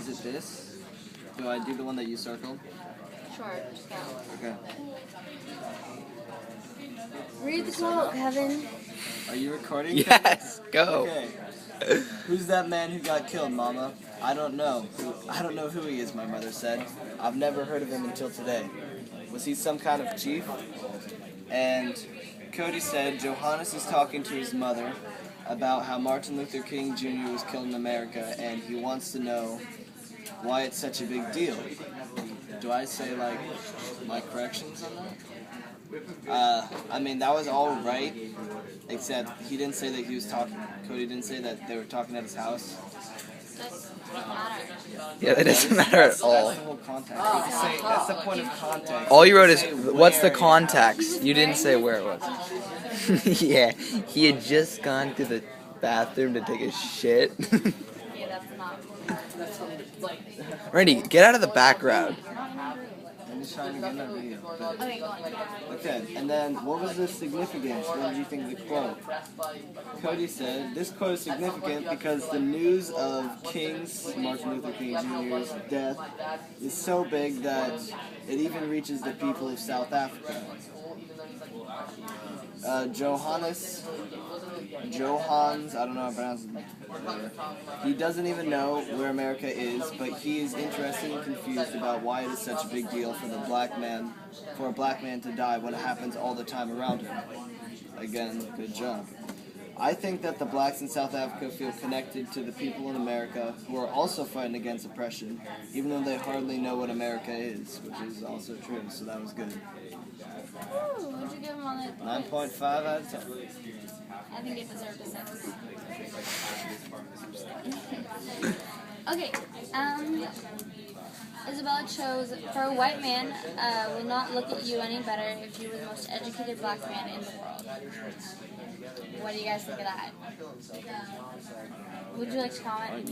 Is it this? Do I do the one that you circled? Sure, just go. Okay. Read the quote, Kevin. Are you recording? Yes, go. Okay. Who's that man who got killed, Mama? I don't know. I don't know who he is, my mother said. I've never heard of him until today. Was he some kind of chief? And Cody said Johannes is talking to his mother about how Martin Luther King Jr. was killed in America, and he wants to know why it's such a big deal. Do I say, like, my corrections on that? I mean, that was all right, except he didn't say that he was talking, Cody didn't say that they were talking at his house. Yeah, that doesn't matter at all. That's the whole context. That's the point of context. All you wrote is, what's the context? You didn't say where it was. Yeah, he had just gone to the bathroom to take a shit. Yeah, that's not. Randy, get out of the background. I'm just trying to get in that video. Okay, go on. Okay, and then what was the significance? What did you think of the quote? Cody said, this quote is significant because the news of Martin Luther King Jr.'s death is so big that it even reaches the people of South Africa. Johans, I don't know how to pronounce it. He doesn't even know where America is, but he is interested and confused about why it is such a big deal for a black man to die when it happens all the time around him. Again, good job. I think that the blacks in South Africa feel connected to the people in America who are also fighting against oppression, even though they hardly know what America is, which is also true, so that was good. Ooh, what'd you give him on it? 9.5 out of 10. I think it deserved a 6. Okay, Isabella chose, for a white man will not look at you any better if you were the most educated black man in the world. What do you guys think of that? Would you like to comment?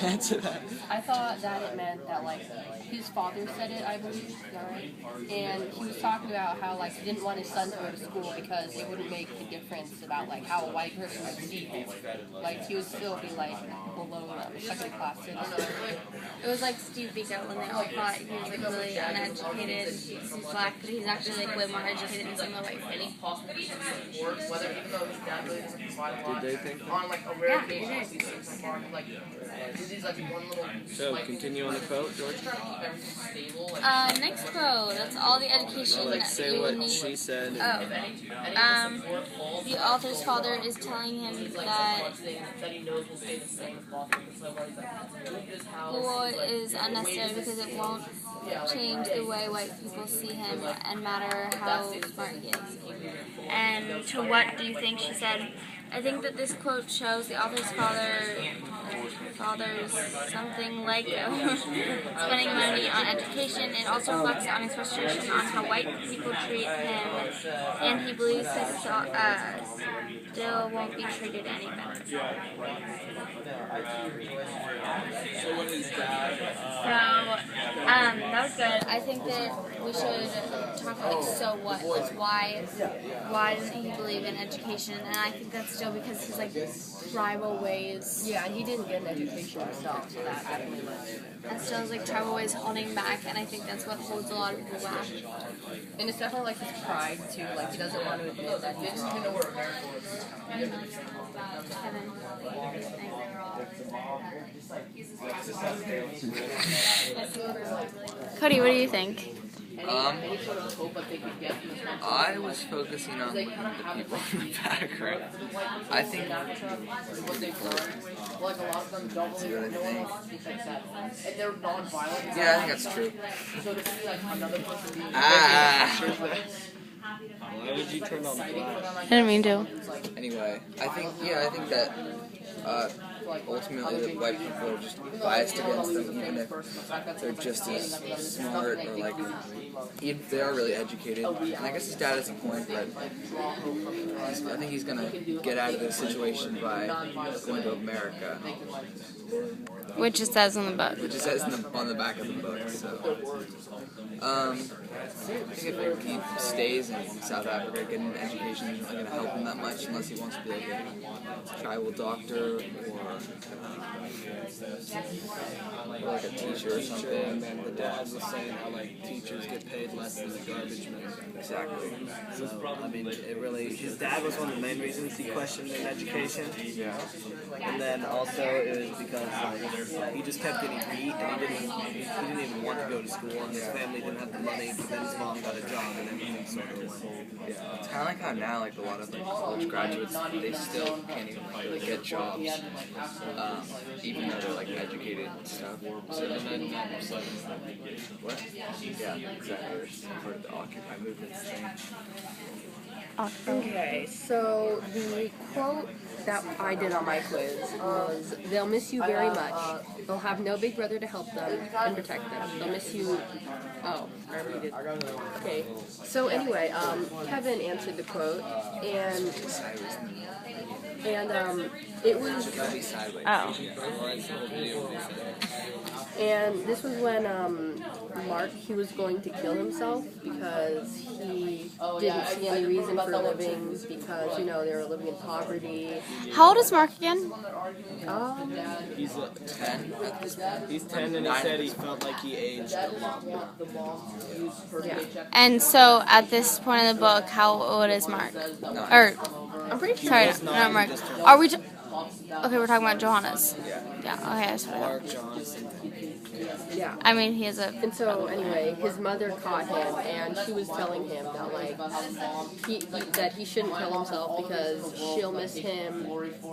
Answer that. I thought that it meant that, like, his father said it, I believe, is that right? And he was talking about how, like, he didn't want his son to go to school because it wouldn't make a difference about, like, how a white person would see him. Like, he would still be, like, below second class citizen. It was like Steve Biko when they all thought he was like really uneducated, he's black, but he's actually like way more educated than some of the white people. Did they think Yeah, they did. so? Continue on the quote, George. Next quote. That's all the education Like, say you what need. she said. The author's father is telling him that school is unnecessary because it won't change the way white people see him and matter how smart he is. And to what do you think she said? I think that this quote shows the author's father's something like spending money on education. It also reflects on his frustration on how white people treat him, and he believes that still won't be treated any better. So what is that? So, that was good. I think that we should talk about, like, so what? Like, why doesn't he believe in education? And I think that's still because his, like, tribal ways. Yeah, and he didn't get an education himself, so that definitely was. And still his, like, tribal ways holding him back, and I think that's what holds a lot of people back. And it's definitely, like, his pride, too. Like, he doesn't want to admit that he's wrong. Kevin, what do you think? Cody, what do you think? I was focusing on the people in the background. I think. Let's see what I think. Yeah, I think that's true. Why would you turn on black? I didn't mean to. Anyway, I think that ultimately the white people are just biased against them, even if they're just as smart or like, even if they are really educated. And I guess his dad has a point, but I think he's gonna get out of this situation by going to America. Which it says on the book. Which it says on the back of the book. So, I think if he stays in South Africa, getting an education isn't really going to help him that much unless he wants to be like a tribal doctor or like a teacher or something. And then the dad was saying how like teachers get paid less than the garbage men. Exactly. So I mean, it really. His dad was one of the main reasons he questioned in education. Yeah. And then also it was because like he just kept getting beat, and he didn't even want to go to school, and his family didn't have the money. But then his mom got a job, and everything sort of went. Yeah. It's kind of like how now, like a lot of like college graduates, they still can't even really get jobs, even though they're like educated and stuff. So what? Yeah, exactly. It's part of the Occupy movement thing. Okay, so the quote that I did on my quiz was, "They'll miss you very much. They'll have no big brother to help them and protect them. They'll miss you." Oh, I already did. Okay, so anyway, Kevin answered the quote, and it was. Oh. And this was when Mark, he was going to kill himself because he didn't see any reason for living because, you know, they were living in poverty. How old is Mark again? He's 10 at this point. He's 10, and he said he felt like he aged a lot. Yeah. And so at this point in the book, how old is Mark? Or, I'm pretty sure. sorry, not Mark. Are we? Okay, we're talking about Johannes. Yeah. Okay, that's what I thought. Mark Johnson. Yeah. I mean, he is a. And so anyway, his mother caught him, and she was telling him that that he shouldn't kill himself because she'll miss him,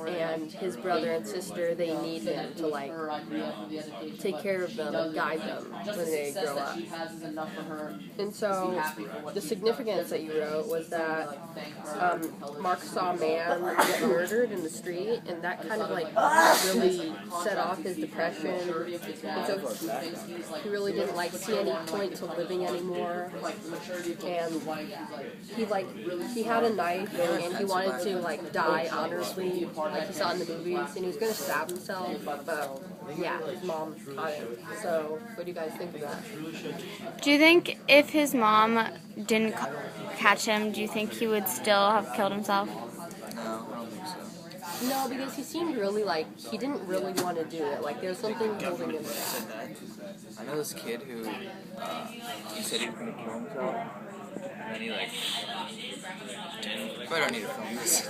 and his brother and sister, they need him to like take care of them and guide them when they grow up. And so the significance that you wrote was that Mark saw a man get murdered in the street, and that kind of like really set off his depression. And so he really didn't like see any point to living anymore, and he had a knife and he wanted to like die honorably, like he saw in the movies, and he was gonna stab himself, but yeah, his mom caught him. So what do you guys think of that? Do you think if his mom didn't catch him, do you think he would still have killed himself? No, I don't think so. No, because he seemed really like he didn't really want to do it. Like there was something holding him back. I know this kid who he said he was gonna kill himself, and then he like. I don't need to film this.